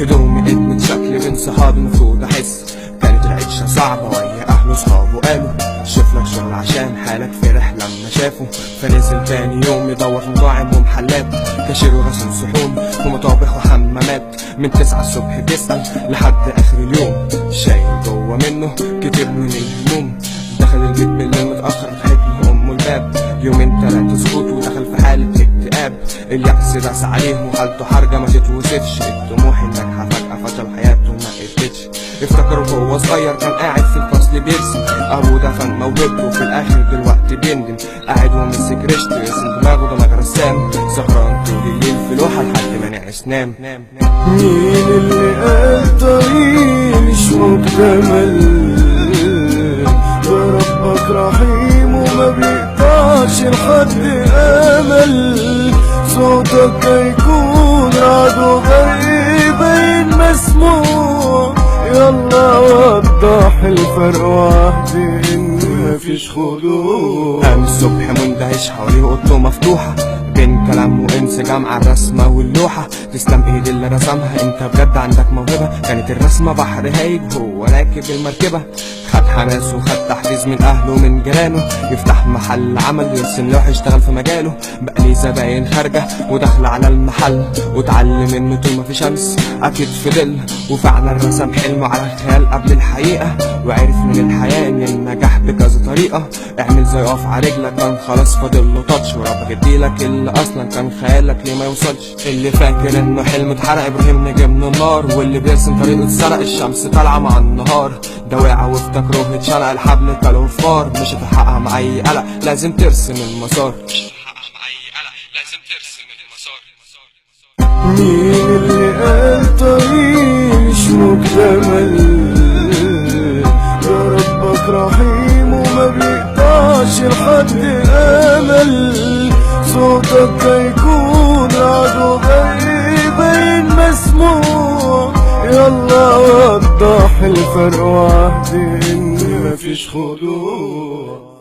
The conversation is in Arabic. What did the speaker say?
هدومي ادمت شكلي بين صحابي المفروض احس. كانت العيشة صعبة ويا اهله صحابه قالوا شوف لك شغل عشان حالك فرح لما شافه. فنزل تاني يوم يدور في مطاعم ومحلات، كاشير وغسل صحون ومطابخ وحمامات. من 9 الصبح بيسأل لحد اخر اليوم، شايل جوه منه كتير من الهموم. دخل البيت بالليل متأخر فتحت له امه الباب، يومين 3 سكوت ودخل في حالة اكتئاب. اليأس داس عليه وحالته حرجة ما تتوصفش، الطموح الناجحة فجأة فشل حياته ما قدتش. افتكره وهو صغير كان قاعد في الفصل بيرسم، ابوه دفن موهبته وفي الاخر دلوقتي بيندم. قاعد ومسك ريشته يرسم دماغه دماغ رسام، سهران طول الليل في لوحة لحد ما نعس نام. مين اللي قال طريق مش مكتمل؟ ده ربك رحيم وما بيقطعش لحد امل. صوتك هيكون رعد وغريب باين مسموع، يلا وضح الفرق وحدي ان مفيش خضوع. قام الصبح مندهش حواليه اوضته مفتوحة، بين كلام وانسجام على الرسمة واللوحة. تسلم ايد اللي رسمها، انت بجد عندك موهبة. كانت الرسمة بحر هايج هو راكب المركبة، خد حماس وخد تحفيز من اهله ومن جيرانه. يفتح محل عمل يرسم لوح يشتغل في مجاله، بقى ليه زباين خارجة وداخلة على المحل. واتعلم انه طول ما في شمس اكيد في ظل، وفعلا رسم حلمه على الخيال قبل الحقيقة. وعرف من الحياة ان النجاح بكذا طريقة، اعمل زي اقف على رجلك كان خلاص فاضل له تاتش. وربك يديلك اللي اصلا كان خيالك ليه ما يوصلش. اللي فاكر انه حلم اتحرق ابراهيم نجي من النار، واللي بيرسم طريقه اتسرق الشمس طالعة مع النهار. ده وقع وافتكروه اتشنق الحبل كله فار، مش هتحققها مع اي قلق لازم ترسم المسار. مين اللي قال طريق مش مكتمل؟ ده ربك رحيم وما بيقطعش لحد امل. صوتك هيكون رعد وغريب باين مسموع، يلا وضح الفرق وحدي ان مفيش خضوع.